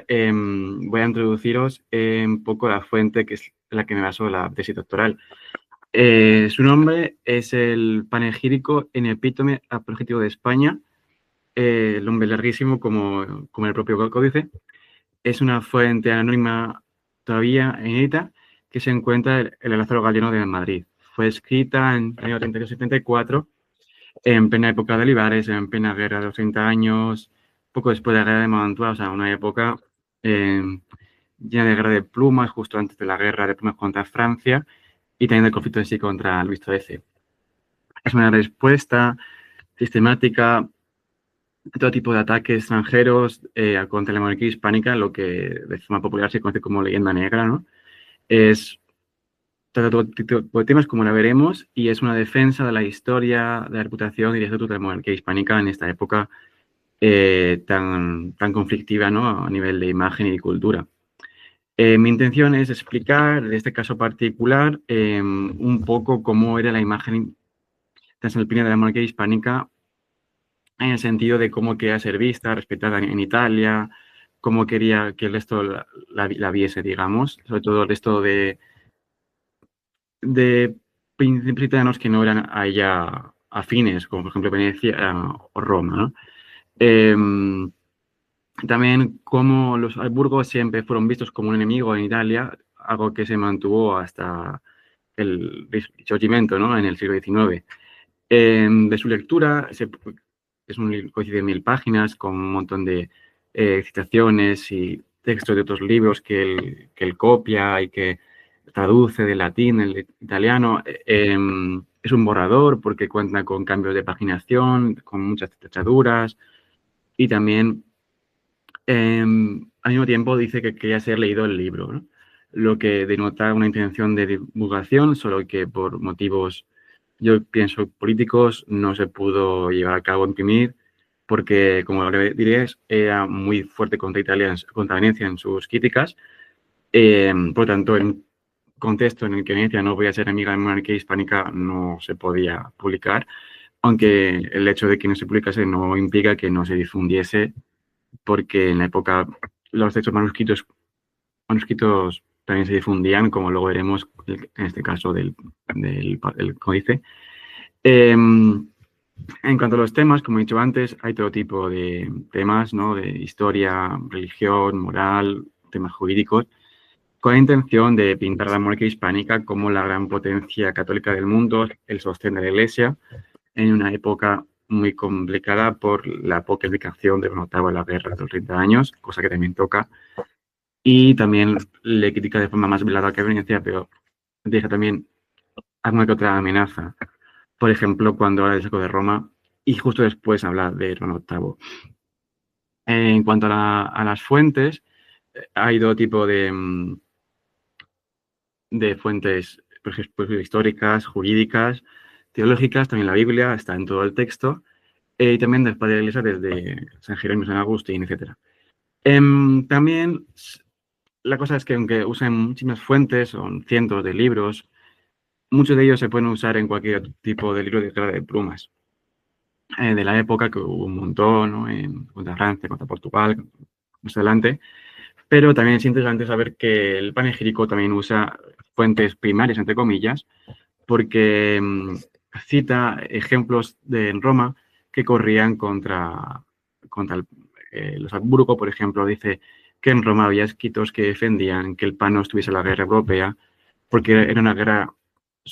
voy a introduciros un poco la fuente que es la que me basó la tesis doctoral. Su nombre es el Panegírico en Epítome Apologético de España, el nombre larguísimo como el propio códice. Es una fuente anónima todavía inédita que se encuentra en el Lázaro Galeno de Madrid. Fue escrita en el año 32-74, en plena época de Olivares, en plena guerra de los 30 años, poco después de la guerra de Mantua, o sea, una época llena de guerra de plumas, justo antes de la guerra de plumas contra Francia y también del conflicto en sí contra Luis XIII. Es una respuesta sistemática a todo tipo de ataques extranjeros contra la monarquía hispánica, lo que de forma popular se conoce como leyenda negra, ¿no? Trata todo tipo de temas, como la veremos, y es una defensa de la historia, de la reputación y de estatuto de la monarquía hispánica en esta época tan conflictiva, ¿no? A nivel de imagen y de cultura. Mi intención es explicar, en este caso particular, un poco cómo era la imagen transalpina de la monarquía hispánica en el sentido de cómo quería ser vista, respetada en Italia, cómo quería que el resto la viese, digamos, sobre todo el resto de príncipes italianos que no eran a ella afines, como por ejemplo Venecia o Roma, ¿no? También cómo los Habsburgos siempre fueron vistos como un enemigo en Italia, algo que se mantuvo hasta el Risorgimento, ¿no? En el siglo XIX. De su lectura, es un códice de 1000 páginas con un montón de citaciones y textos de otros libros que él copia y que traduce del latín, el italiano. Es un borrador porque cuenta con cambios de paginación, con muchas tachaduras y también al mismo tiempo dice que quería ser leído el libro, ¿no? Lo que denota una intención de divulgación, solo que por motivos, yo pienso, políticos, no se pudo llevar a cabo imprimir, porque, como diréis, era muy fuerte contra Italia, contra Venecia en sus críticas. Por tanto, en un contexto en el que Venecia no podía ser amiga de la monarquía hispánica, no se podía publicar, aunque el hecho de que no se publicase no implica que no se difundiese, porque en la época los textos manuscritos también se difundían, como luego veremos en este caso del códice. En cuanto a los temas, como he dicho antes, hay todo tipo de temas, ¿no? De historia, religión, moral, temas jurídicos, con la intención de pintar a la monarquía hispánica como la gran potencia católica del mundo, el sostén de la Iglesia, en una época muy complicada por la poca implicación de Octavo en la guerra de los 30 años, cosa que también toca, y también le critica de forma más velada que Venecia, pero deja también alguna que otra amenaza. Por ejemplo, cuando habla del saco de Roma y justo después habla de Ron VIII. En cuanto a las fuentes, hay todo tipo de fuentes, por ejemplo, históricas, jurídicas, teológicas, también la Biblia está en todo el texto, y también del Padre de la Iglesia desde San Jerónimo, San Agustín, etc. También la cosa es que aunque usen muchísimas fuentes, son cientos de libros, muchos de ellos se pueden usar en cualquier tipo de libro de guerra de plumas. De la época, que hubo un montón, ¿no? Contra Francia, contra Portugal, más adelante. Pero también es interesante saber que el panegírico también usa fuentes primarias, entre comillas, porque cita ejemplos en Roma que corrían contra los Habsburgo, por ejemplo. Dice que en Roma había escritos que defendían que el PAN no estuviese en la guerra europea, porque era una guerra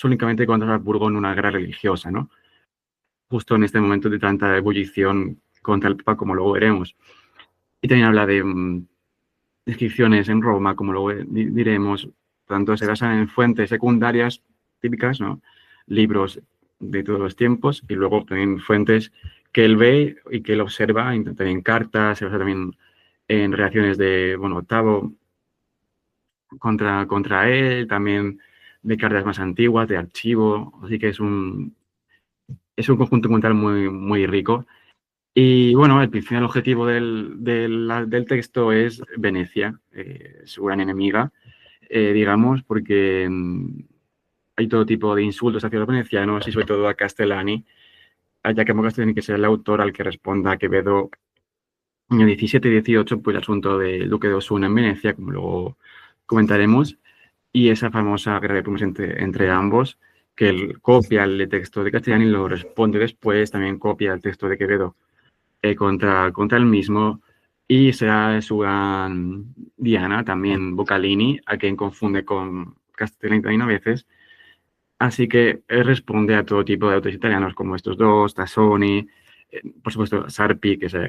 únicamente contra los Habsburgo, no una guerra religiosa, ¿no? Justo en este momento de tanta ebullición contra el Papa, como luego veremos. Y también habla de descripciones en Roma, como luego diremos, tanto se basan en fuentes secundarias típicas, ¿no? Libros de todos los tiempos, y luego también fuentes que él ve y que él observa, también cartas, se basa también en reacciones de, bueno, Octavo contra él, también de cartas más antiguas, de archivo, así que es un conjunto documental muy rico. Y bueno, el principal objetivo del texto es Venecia, su gran enemiga, digamos, porque hay todo tipo de insultos hacia los venecianos y sobre todo a Castellani, a Giacomo Castellani, que será el autor al que responda Quevedo En el 17 y 18, pues el asunto del duque de Osuna en Venecia, como luego comentaremos, y esa famosa guerra de plumas entre ambos, que él copia el texto de Castellani y lo responde después, también copia el texto de Quevedo contra el mismo, y será su gran diana, también Boccalini, a quien confunde con Castellani a veces. Así que él responde a todo tipo de autores italianos como estos dos, Tassoni, por supuesto Sarpi, que es la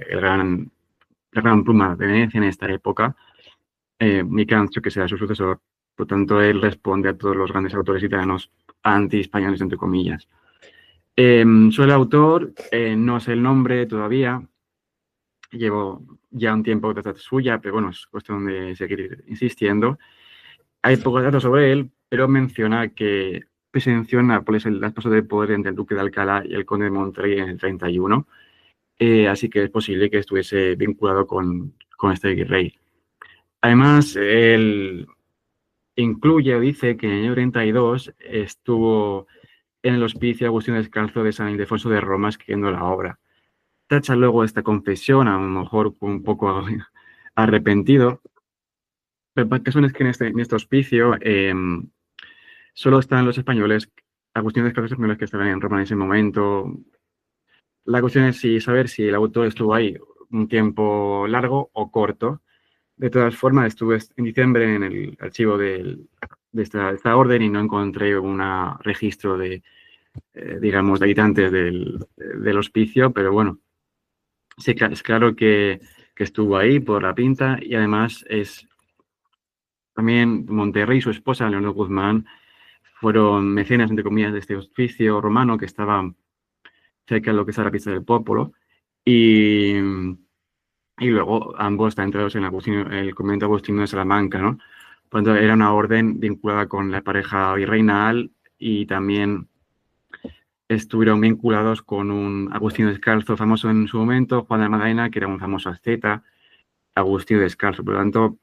gran pluma de Venecia en esta época, Micancio, que será su sucesor. Por tanto, él responde a todos los grandes autores italianos anti-españoles, entre comillas. Soy el autor, no sé el nombre todavía, llevo ya un tiempo detrás suya, pero bueno, es cuestión de seguir insistiendo. Hay pocos datos sobre él, pero menciona que presenció en Nápoles el traspaso de poder entre el duque de Alcalá y el conde de Monterrey en el 31, así que es posible que estuviese vinculado con este rey. Además, él incluye o dice que en el año 32 estuvo en el hospicio Agustín Descalzo de San Ildefonso de Roma escribiendo la obra. Tacha luego esta confesión, a lo mejor un poco arrepentido, pero la cuestión es que en este hospicio solo están los españoles, Agustín Descalzo españoles que estaban en Roma en ese momento. La cuestión es saber si el autor estuvo ahí un tiempo largo o corto. De todas formas, estuve en diciembre en el archivo de esta orden y no encontré un registro de, digamos, de habitantes del hospicio, pero bueno, sí, es claro que estuvo ahí por la pinta y además es también Monterrey y su esposa, Leonor Guzmán, fueron mecenas, entre comillas, de este hospicio romano que estaba cerca de lo que es la pista del Popolo y luego ambos están entrados en el convento agustino de Salamanca, ¿no? Por tanto, era una orden vinculada con la pareja virreinal y también estuvieron vinculados con un Agustino Descalzo famoso en su momento, Juan de Magdalena, que era un famoso asceta, Agustino Descalzo. Por lo tanto,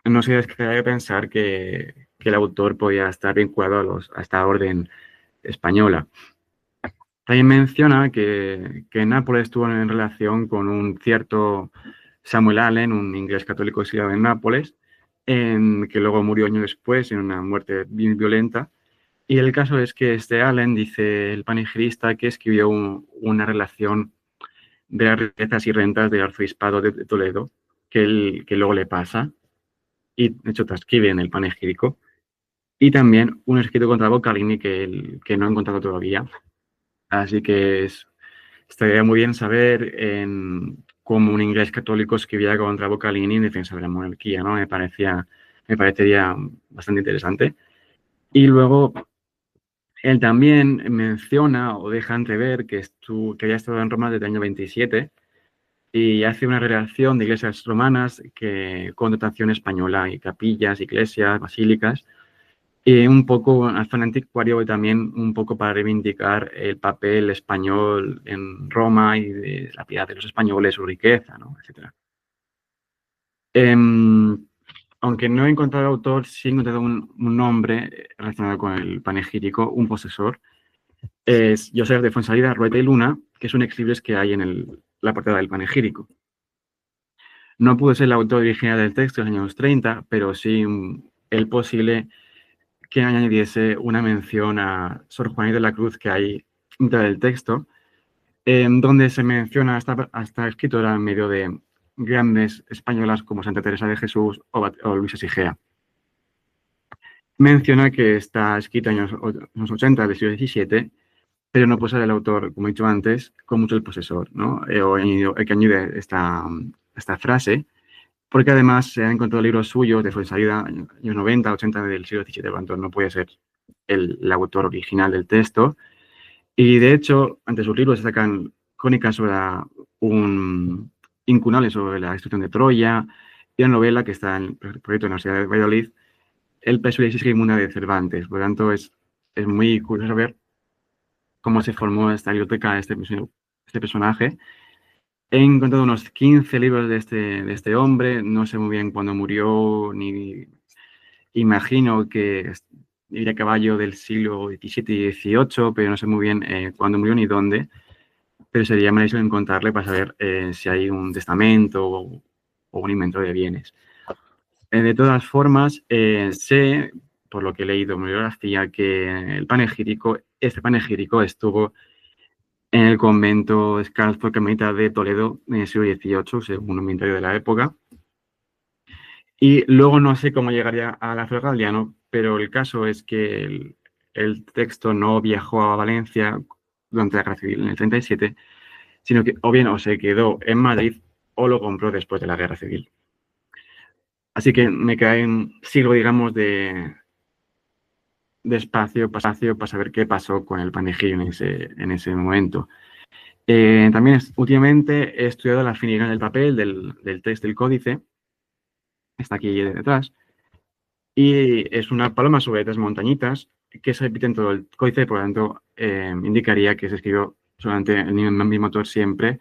no se debe pensar que el autor podía estar vinculado a esta orden española. También menciona que Nápoles estuvo en relación con un cierto Samuel Allen, un inglés católico exiliado en Nápoles, que luego murió años después en una muerte bien violenta. Y el caso es que este Allen, dice el panegirista, que escribió una relación de las riquezas y rentas del arzobispado de Toledo, que luego le pasa, y de hecho transcribe en el panegírico, y también un escrito contra Boccalini que no he encontrado todavía. Así que estaría muy bien saber cómo un inglés católico escribía contra Boccalini en defensa de la monarquía, ¿no? Me parecería bastante interesante. Y luego él también menciona o deja entrever que había estado en Roma desde el año 27 y hace una relación de iglesias romanas con dotación española y capillas, iglesias, basílicas, y un poco afán anticuario y también un poco para reivindicar el papel español en Roma y de la piedad de los españoles, su riqueza, ¿no? Etcétera. Aunque no he encontrado autor, sí he encontrado un nombre relacionado con el panegírico, un posesor. Es Josep de Fonsalida, Rueda y Luna, que es un ex libris que hay en la portada del panegírico. No pudo ser el autor original del texto en los años 30, pero sí el posible que añadiese una mención a Sor Juanita de la Cruz que hay dentro del texto, donde se menciona a esta escritora en medio de grandes españolas como Santa Teresa de Jesús o Luisa Sigea. Menciona que está escrita en los 80 del siglo XVII, pero no puede ser el autor, como he dicho antes, con mucho el posesor, ¿no? O el que añade esta frase, porque además se han encontrado libros suyos de salida en los 90, 80 del siglo XVII, por lo tanto no puede ser el autor original del texto. Y de hecho, ante sus libros se sacan crónicas sobre un incunable sobre la destrucción de Troya y una novela que está en el proyecto de la Universidad de Valladolid, El Persiles y Sigismunda de Cervantes. Por lo tanto, es muy curioso ver cómo se formó esta biblioteca, este personaje. He encontrado unos 15 libros de este hombre, no sé muy bien cuándo murió, ni imagino que iría a caballo del siglo XVII y XVIII, pero no sé muy bien cuándo murió ni dónde. pero sería malísimo encontrarle para saber si hay un testamento o un inventario de bienes. De todas formas, sé, por lo que he leído en bibliografía, que este panegírico estuvo en el convento descalzo carmelita de Toledo en el siglo XVIII, según un inventario de la época. Y luego no sé cómo llegaría a la Flor Galdiano, pero el caso es que el texto no viajó a Valencia durante la Guerra Civil en el 37, sino que o bien o se quedó en Madrid o lo compró después de la Guerra Civil. Así que me queda un siglo, digamos, de espacio para saber qué pasó con el panegírico en ese momento. También últimamente he estudiado la filigrana del papel, del texto del códice, está aquí detrás, y es una paloma sobre tres montañitas que se repite en todo el códice, por lo tanto indicaría que se escribió solamente el mismo autor siempre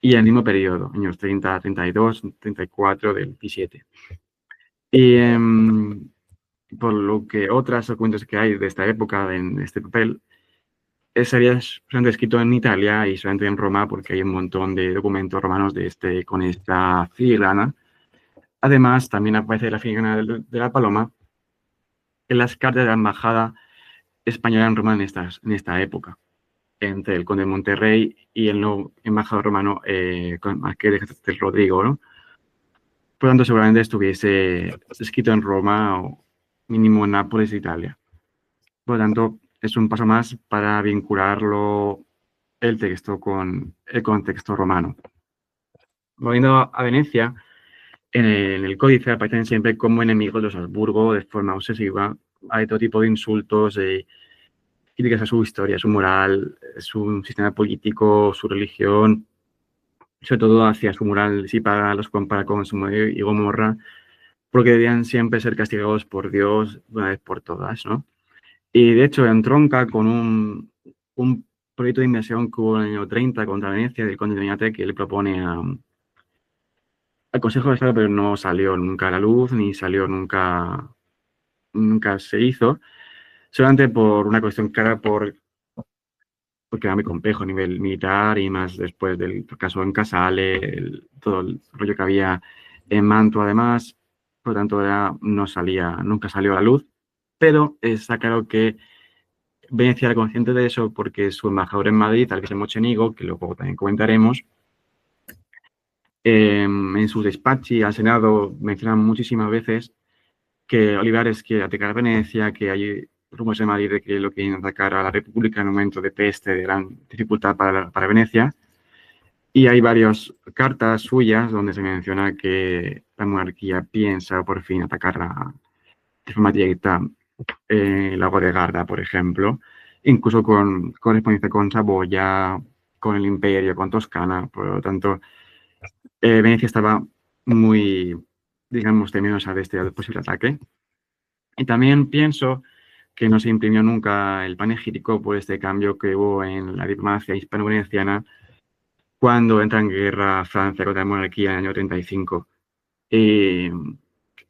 y en el mismo periodo, años 30, 32, 34 del 17. Y por lo que otras documentos que hay de esta época en este papel, sería solamente escrito en Italia y solamente en Roma porque hay un montón de documentos romanos con esta filigrana. Además, también aparece la filigrana de la paloma en las cartas de la embajada española en Roma en esta época, entre el conde de Monterrey y el nuevo embajador romano, Marqués de Rodrigo, ¿no? Por lo tanto, seguramente estuviese escrito en Roma o mínimo en Nápoles, Italia. Por lo tanto, es un paso más para vincularlo el texto con el contexto romano. Volviendo a Venecia, en el códice aparecen siempre como enemigos de los Habsburgo de forma obsesiva. Hay todo tipo de insultos, críticas a su historia, su moral, su sistema político, su religión, sobre todo hacia su moral, si los compara con Sodoma y Gomorra, porque debían siempre ser castigados por Dios una vez por todas, ¿no? Y de hecho entronca con un proyecto de inversión que hubo en el año 30 contra Venecia del conde de Oñate que le propone al Consejo de Estado, pero no salió nunca a la luz, ni salió nunca se hizo, solamente por una cuestión clara, porque era muy complejo a nivel militar y más después del caso en Casale, todo el rollo que había en Mantua además, por lo tanto nunca salió a la luz, pero está claro que Venecia era consciente de eso porque su embajador en Madrid, tal vez en Mochenigo, que luego también comentaremos, en sus despachos al Senado mencionan muchísimas veces que Olivares quiere atacar a Venecia, que hay rumores en Madrid de que lo quieren atacar a la República en un momento de peste, de gran dificultad para Venecia. Y hay varias cartas suyas donde se menciona que la monarquía piensa por fin atacar de forma directa el lago de Garda, por ejemplo, incluso con correspondencia con Saboya, con el Imperio, con Toscana. Por lo tanto, Venecia estaba muy, digamos, temerosa de este posible ataque. Y también pienso que no se imprimió nunca el panegírico por este cambio que hubo en la diplomacia hispano-veneciana cuando entra en guerra Francia contra la monarquía en el año 35. Y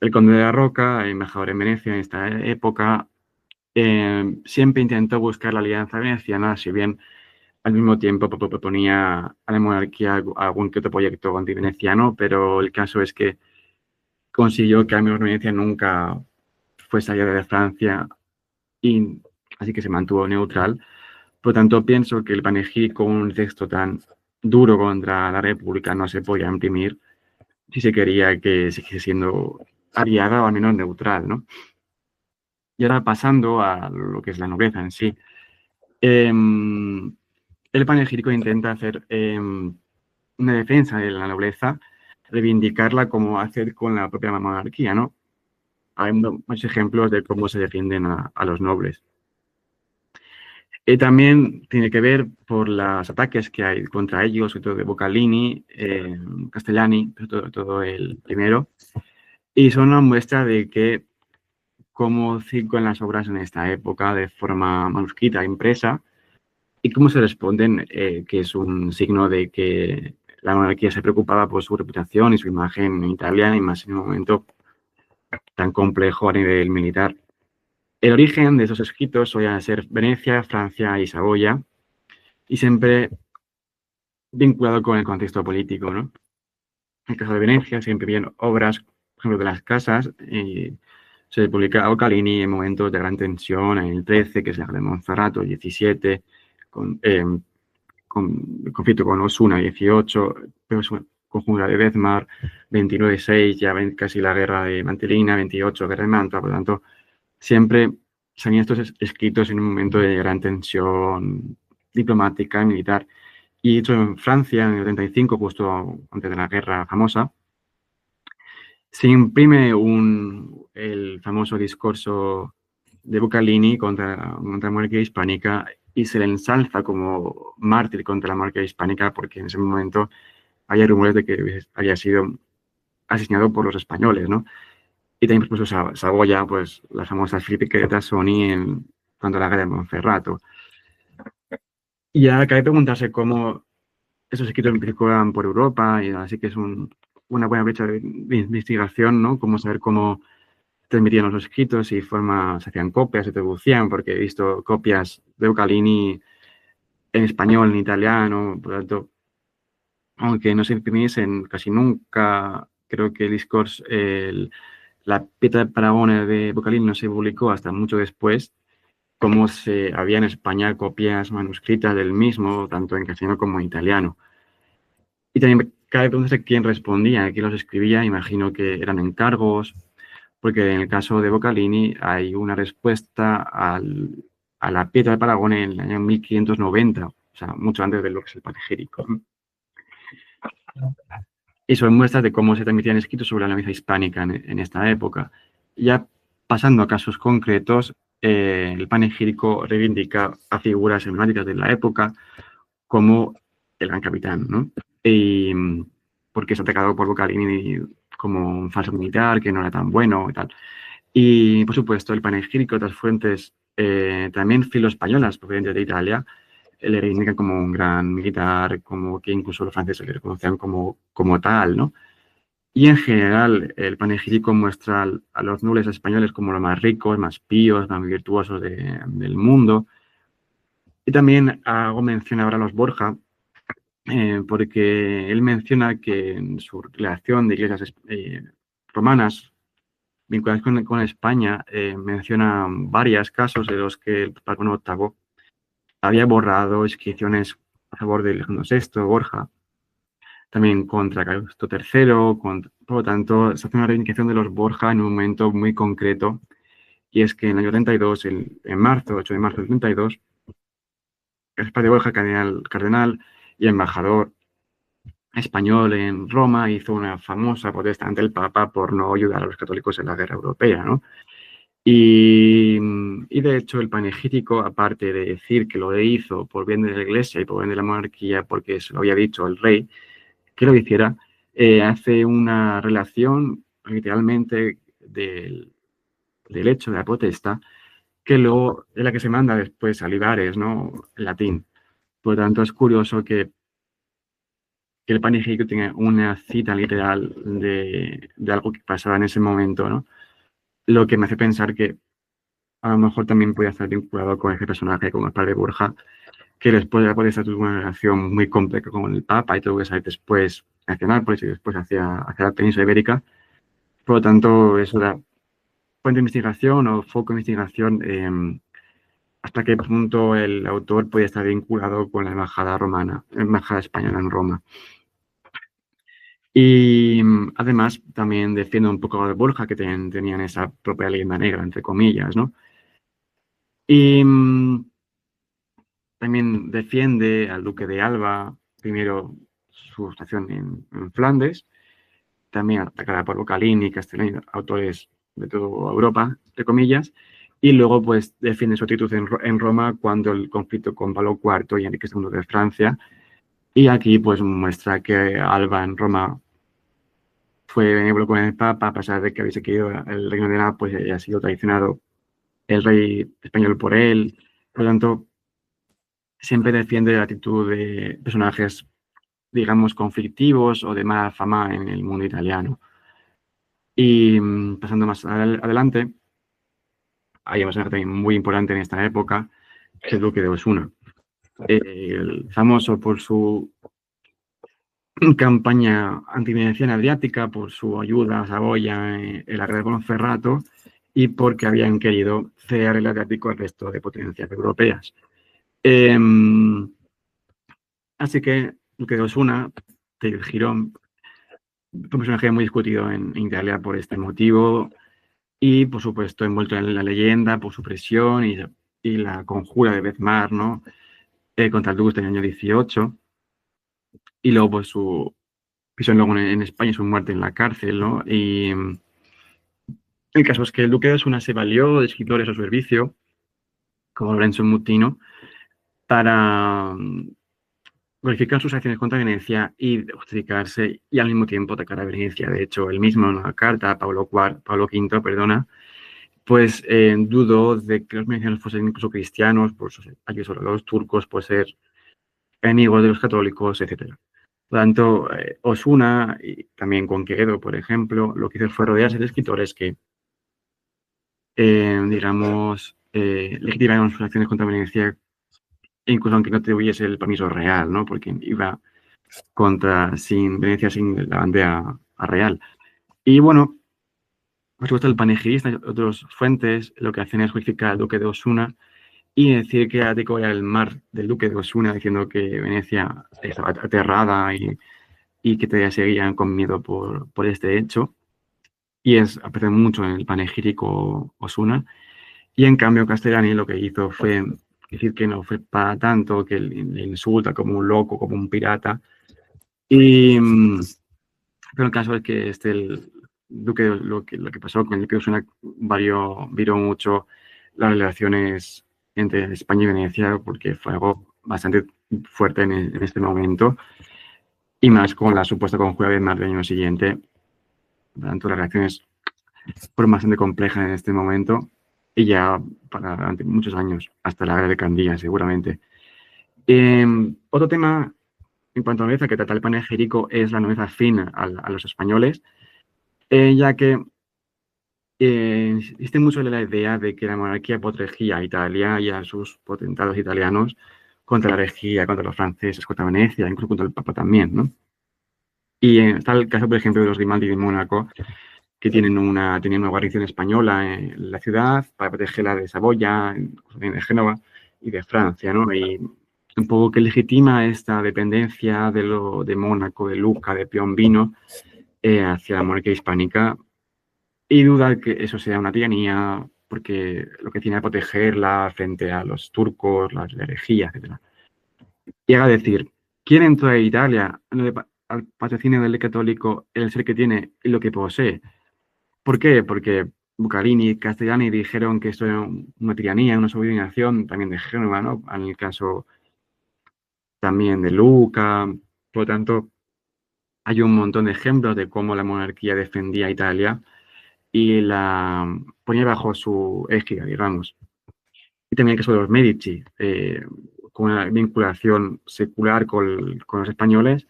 el conde de la Roca, el embajador en Venecia en esta época, siempre intentó buscar la alianza veneciana, si bien al mismo tiempo proponía a la monarquía algún que otro proyecto antiveneciano, pero el caso es que consiguió que al menos Venecia nunca fuese aliada de Francia y así que se mantuvo neutral. Por lo tanto, pienso que el panegírico, un texto tan duro contra la República, no se podía imprimir si se quería que siguiese siendo aliada o al menos neutral, ¿no? Y ahora pasando a lo que es la nobleza en sí. El panegírico intenta hacer una defensa de la nobleza, reivindicarla como hacer con la propia monarquía, ¿no? Hay muchos ejemplos de cómo se defienden a los nobles. También tiene que ver por los ataques que hay contra ellos, sobre todo de Boccalini, Castellani, sobre todo el primero, y son una muestra de que cómo circulan las obras en esta época de forma manuscrita, impresa, y cómo se responden, que es un signo de que la monarquía se preocupaba por su reputación y su imagen en Italia, y más en un momento tan complejo a nivel militar. El origen de esos escritos solía ser Venecia, Francia y Saboya, y siempre vinculado con el contexto político, ¿no? En el caso de Venecia siempre vienen obras, por ejemplo, de las casas, y se publica Boccalini en momentos de gran tensión, en el 13, que es la guerra de Monferrato, 17, con el conflicto con Osuna, 18, conjura de Vezmar, 29-6, ya ven casi la guerra de Mantilina, 28, guerra de Mantua, por lo tanto, siempre salían estos escritos en un momento de gran tensión diplomática y militar. Y hecho en Francia, en el 35, justo antes de la guerra famosa, se imprime el famoso discurso de Bucalini contra la monarquía hispánica y se le ensalza como mártir contra la monarquía hispánica porque en ese momento había rumores de que había sido asesinado por los españoles, ¿no? Y también pues, Saboya, pues las famosas críticas Sony cuando la guerra de Monferrato. Y ya cabe preguntarse cómo esos escritos circulan por Europa y así que es una buena brecha de investigación, ¿no? Cómo saber cómo transmitían los escritos y se hacían copias, se traducían, porque he visto copias de Bucalini en español, en italiano, por lo tanto, aunque no se imprimiesen casi nunca, creo que el discurso, la Pietra de Paragone de Bucalini no se publicó hasta mucho después, como se había en España copias manuscritas del mismo, tanto en castellano como en italiano. Y también cabe preguntarse quién respondía, quién los escribía, imagino que eran encargos, porque en el caso de Boccalini hay una respuesta a la Piedra de Paragón en el año 1590, o sea, mucho antes de lo que es el panegírico. Y son muestras de cómo se transmitían escritos sobre la nobleza hispánica en esta época. Ya pasando a casos concretos, el panegírico reivindica a figuras emblemáticas de la época, como el Gran Capitán, ¿no? Y porque es atacado por Boccalini como un falso militar, que no era tan bueno y tal. Y, por supuesto, el panegírico, otras fuentes, también filo-españolas provenientes de Italia, le reivindican como un gran militar, como que incluso los franceses le reconocían como tal, ¿no? Y en general, el panegírico muestra a los nobles españoles como los más ricos, más píos, más virtuosos del mundo. Y también hago mención ahora a los Borja, porque él menciona que en su relación de iglesias romanas vinculadas con España, menciona varios casos de los que el Papa VIII había borrado inscripciones a favor de Alejandro VI, Borja, también contra Calixto III, por lo tanto, se hace una reivindicación de los Borja en un momento muy concreto, y es que en el año 32, en marzo, 8 de marzo del 32, Gaspar de Borja, cardenal y embajador español en Roma, hizo una famosa protesta ante el Papa por no ayudar a los católicos en la guerra europea, ¿no? Y de hecho el panegírico, aparte de decir que lo hizo por bien de la Iglesia y por bien de la monarquía, porque se lo había dicho el rey que lo hiciera, hace una relación literalmente del hecho de la protesta, que luego es la que se manda después a Libares, ¿no? En latín. Por lo tanto, es curioso que el panegírico tenga una cita literal de algo que pasaba en ese momento, ¿no? Lo que me hace pensar que a lo mejor también puede estar vinculado con ese personaje, como el padre Borja, que después de la protesta tuvo una relación muy compleja con el Papa y tuvo que salir después hacia Nápoles y después hacia la península ibérica. Por lo tanto, eso da fuente de investigación o foco de investigación, hasta qué punto el autor podía estar vinculado con la embajada romana, la embajada española en Roma. Y además también defiende un poco de Borja, que tenían esa propia leyenda negra, entre comillas, ¿no? Y también defiende al duque de Alba, primero su estación en Flandes, también atacada por Boccalini, Castellani, autores de toda Europa, entre comillas, y luego pues defiende su actitud en Roma cuando el conflicto con Pablo IV y Enrique II de Francia, y aquí pues muestra que Alba en Roma fue benévolo con el Papa, a pesar de que hubiese querido el reino de Nápoles y ha sido traicionado el rey español por él. Por lo tanto, siempre defiende la actitud de personajes, digamos, conflictivos o de mala fama en el mundo italiano. Y pasando más adelante, hay un personaje también muy importante en esta época, que es el duque de Osuna. Famoso por su campaña antiveneciana adriática por su ayuda a Saboya en la guerra de Monferrato y porque habían querido ceder el Adriático al resto de potencias europeas. Así que Duque de Osuna, de Girón, fue un personaje muy discutido en Italia por este motivo y, por supuesto, envuelto en la leyenda por su presión y la conjura de Bezmar, ¿no? Contra el duque en el año 18 y luego pues su prisión luego en España y su muerte en la cárcel, ¿no? Y el caso es que el duque de Osuna se valió de escritores a su servicio, como Lorenzo Mutino, para glorificar sus acciones contra Venecia y justificarse y al mismo tiempo atacar a Venecia. De hecho, él mismo en una carta a Pablo V, perdona, pues dudó de que los venecianos fuesen incluso cristianos, por sus ataques sobre los turcos, por ser enemigos de los católicos, etc. Por lo tanto, Osuna y también Conqueredo, por ejemplo, lo que hizo fue rodearse de escritores que, digamos, legitimaron sus acciones contra Venecia, incluso aunque no tuviese el permiso real, ¿no? Porque iba sin Venecia, sin la bandera real. Y bueno, por supuesto, el panegirista y otras fuentes lo que hacen es justificar al duque de Osuna y decir que Ático era el mar del duque de Osuna, diciendo que Venecia estaba aterrada y que todavía seguían con miedo por este hecho. Y aparece mucho en el panegírico Osuna. Y en cambio, Castellani lo que hizo fue decir que no fue para tanto, que le insulta como un loco, como un pirata. Pero el caso es que el duque, lo que pasó con el duque de Osuna viró mucho las relaciones entre España y Venecia, porque fue algo bastante fuerte en este momento, y más con la supuesta conjura de mar del año siguiente. Por lo tanto, las relaciones fueron bastante complejas en este momento, y ya durante muchos años, hasta la guerra de Candía, seguramente. Otro tema en cuanto a nobleza que trata el panegírico es la nobleza fin a los españoles, ya que existe mucho la idea de que la monarquía protegía a Italia y a sus potentados italianos contra la herejía, contra los franceses, contra Venecia, incluso contra el Papa también, ¿no? Y está el caso, por ejemplo, de los Grimaldi de Mónaco, que tenían una guarnición española en la ciudad para protegerla de Saboya, de Génova y de Francia, ¿no? Y un poco que legitima esta dependencia de Mónaco, de Lucca, de Piombino, hacia la monarquía hispánica, y duda que eso sea una tiranía, porque lo que tiene es protegerla frente a los turcos, la herejía, etc. Llega a decir, ¿quién entró a Italia al patrocinio del católico el ser que tiene y lo que posee? ¿Por qué? Porque Bucarini y Castellani dijeron que esto era una tiranía, una subordinación también de Génova, ¿no? En el caso también de Luca. Por lo tanto, hay un montón de ejemplos de cómo la monarquía defendía a Italia y la ponía bajo su égida, digamos. Y también el caso de los Medici, con una vinculación secular con los españoles,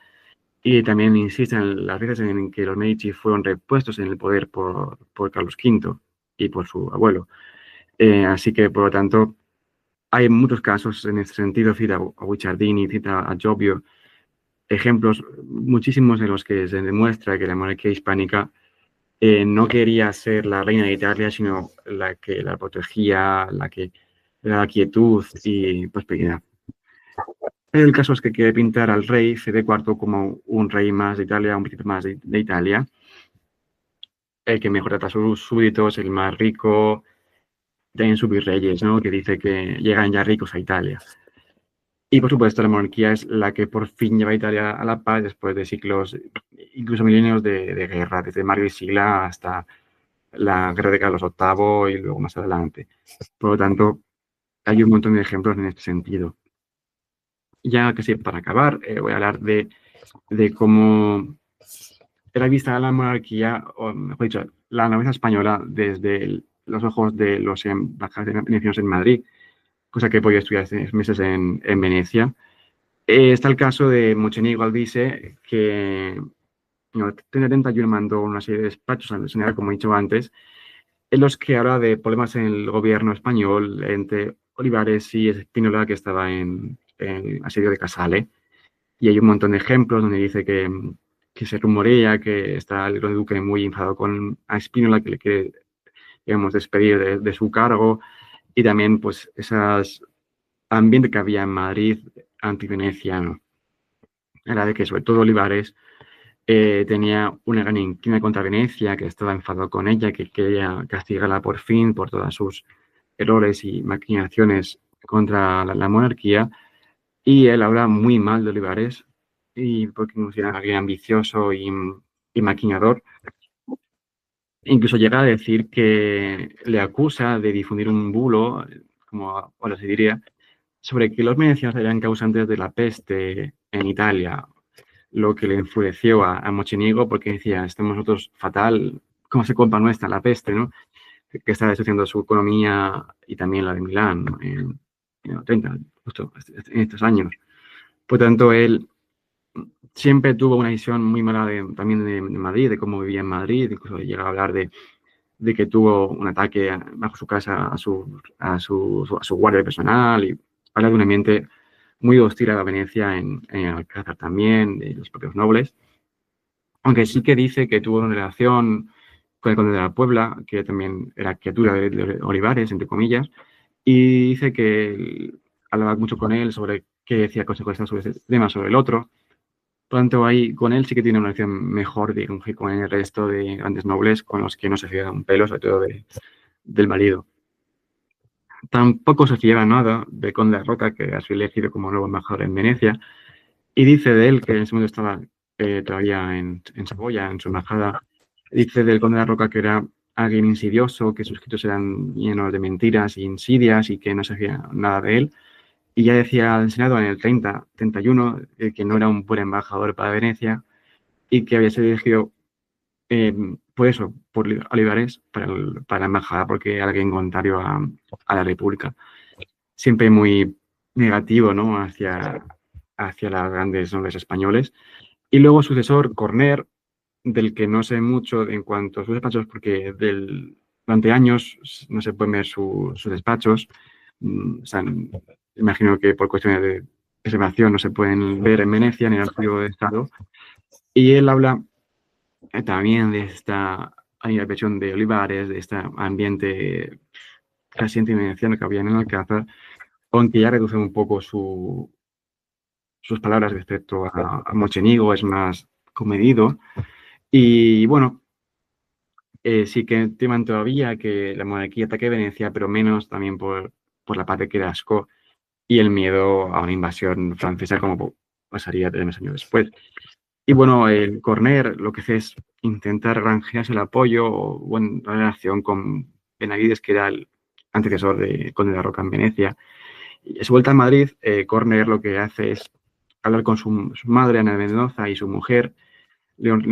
y también insisten las veces en que los Medici fueron repuestos en el poder por Carlos V y por su abuelo. Así que, por lo tanto, hay muchos casos en este sentido. Cita a Guicciardini, cita a Giobio, ejemplos muchísimos en los que se demuestra que la monarquía hispánica no quería ser la reina de Italia, sino la que la protegía, la que le daba quietud y prosperidad. Pero el caso es que quiere pintar al rey Fede IV como un rey más de Italia, un príncipe más de Italia, el que mejor trata a sus súbditos, el más rico, también sus virreyes, ¿no? Que dice que llegan ya ricos a Italia. Y por supuesto, la monarquía es la que por fin lleva a Italia a la paz después de siglos, incluso milenios de guerra, desde Mario y Sila hasta la guerra de Carlos VIII y luego más adelante. Por lo tanto, hay un montón de ejemplos en este sentido. Ya casi para acabar, voy a hablar de cómo era vista la monarquía, o mejor dicho, la nobleza española desde los ojos de los embajadores venecianos en Madrid, cosa que he podido estudiar hace meses en Venecia. Está el caso de Mocenigo Alvise, que en el 31 mandó una serie de despachos al Senado, como he dicho antes, en los que habla de problemas en el gobierno español entre Olivares y Spínola, que estaba en asedio de Casale. Y hay un montón de ejemplos donde dice que se rumorea que está el conde duque muy enfadado con a Spínola, que le quiere, digamos, despedir de su cargo. Y también, pues, esas ambiente que había en Madrid anti-veneciano. Era de que, sobre todo, Olivares tenía una gran inquina contra Venecia, que estaba enfadado con ella, que quería castigarla por fin por todos sus errores y maquinaciones contra la monarquía. Y él habla muy mal de Olivares, y porque era alguien ambicioso y maquinador. Incluso llega a decir que le acusa de difundir un bulo, como ahora se diría, sobre que los venecianos eran causantes de la peste en Italia, lo que le enfureció a Mocenigo porque decía, estamos nosotros fatal, ¿cómo se culpa nuestra la peste, ¿no? Que está destruyendo su economía y también la de Milán, ¿no? En los 30, justo en estos años. Por tanto, él siempre tuvo una visión muy mala también de Madrid, de cómo vivía en Madrid, incluso llega a hablar de que tuvo un ataque bajo su casa a su guardia personal, y habla de un ambiente muy hostil a la Venecia en Alcázar también, de los propios nobles. Aunque sí que dice que tuvo una relación con el conde de la Puebla, que también era criatura de Olivares, entre comillas, y dice que hablaba mucho con él sobre qué decía consejos sobre ese tema, sobre el otro. Por lo tanto, ahí con él sí que tiene una relación mejor, digamos, que con el resto de grandes nobles con los que no se fía un pelo, sobre todo del marido. Tampoco se fiaba nada de Conde de Roca, que ha sido elegido como nuevo embajador en Venecia, y dice de él, que en ese momento estaba todavía en Saboya, en su embajada, dice del Conde de Roca que era alguien insidioso, que sus escritos eran llenos de mentiras e insidias y que no se hacía nada de él. Y ya decía al Senado en el 31, que no era un buen embajador para Venecia y que había sido elegido por eso, por Olivares, para la embajada, porque era alguien contrario a la República. Siempre muy negativo, ¿no? Hacia las grandes nobles españoles. Y luego sucesor, Corner, del que no sé mucho en cuanto a sus despachos, porque durante años no se pueden ver sus despachos. O sea, imagino que por cuestiones de preservación no se pueden ver en Venecia ni en el archivo de Estado. Y él habla también de esta intervención de Olivares, de este ambiente casi antiveneciano que había en el Alcázar, aunque ya reduce un poco sus palabras respecto a Mocenigo, es más comedido. Y bueno, sí que teman todavía que la monarquía ataque Venecia, pero menos también por la parte que era asco y el miedo a una invasión francesa como pasaría 3 años después. Y bueno, el Corner lo que hace es intentar granjearse el apoyo o buena relación con Benavides, que era el antecesor de Conde de la Roca en Venecia. Y a su vuelta a Madrid, Corner lo que hace es hablar con su madre, Ana de Mendoza, y su mujer, Leonor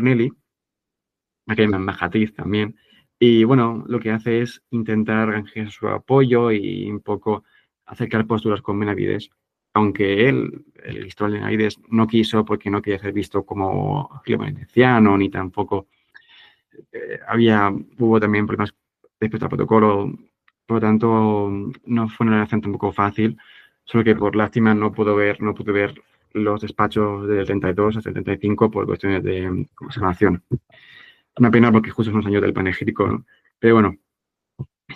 Nelly, que es una embajadriz también. Y bueno, lo que hace es intentar granjear su apoyo y un poco acercar posturas con Benavides, aunque él, el Cristóbal de Benavides, no quiso porque no quería ser visto como veneciano, ni tampoco hubo también problemas respecto al protocolo, por lo tanto no fue una relación tampoco fácil, solo que por lástima no pude ver los despachos del 32 hasta el 35 por cuestiones de conservación. Una pena porque justo son los años del panegírico, ¿no? Pero bueno,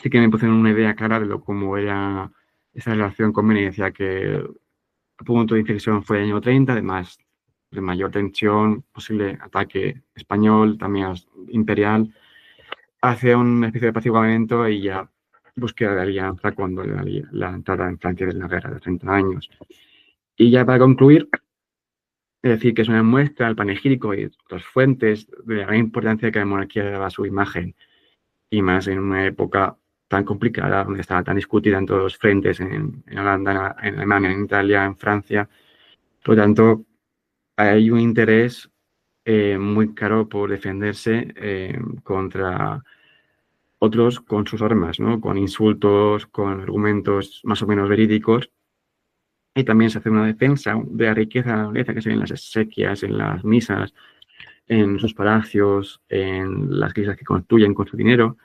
sí que me pusieron una idea clara de cómo era esa relación con Venecia, que el punto de inflexión fue el año 30, además de mayor tensión, posible ataque español, también imperial, hacia una especie de apaciguamiento y ya búsqueda de alianza cuando la entrada en Francia de la guerra de 30 años. Y ya para concluir, es decir, que es una muestra al panegírico y otras fuentes de la gran importancia que la monarquía daba a su imagen, y más en una época tan complicada, donde estaba tan discutida en todos los frentes, en Holanda, en Alemania, en Italia, en Francia. Por lo tanto, hay un interés muy claro por defenderse contra otros con sus armas, ¿no? Con insultos, con argumentos más o menos verídicos. Y también se hace una defensa de la riqueza de la nobleza que se ve en las exequias, en las misas, en sus palacios, en las iglesias que construyen con su dinero.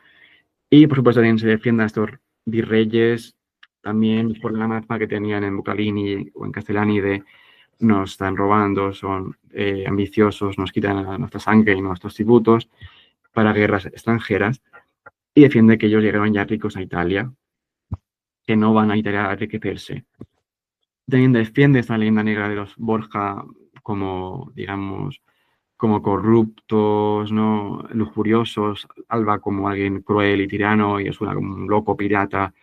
Y por supuesto también se defienden a estos virreyes también por la marca que tenían en Bucalini o en Castellani de nos están robando, son ambiciosos, nos quitan nuestra sangre y nuestros tributos para guerras extranjeras, y defiende que ellos llegaron ya ricos a Italia, que no van a Italia a enriquecerse. También defiende esta leyenda negra de los Borja como, digamos, como corruptos, ¿no? Lujuriosos, Alba como alguien cruel y tirano, y Osuna como un loco pirata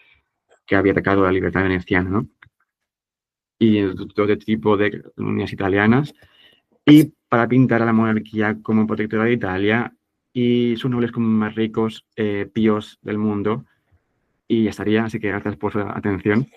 que había atacado la libertad veneciana, ¿no? Y todo este tipo de colonias italianas, y para pintar a la monarquía como protectora de Italia y sus nobles como más ricos, píos del mundo. Y ya estaría, así que gracias por su atención.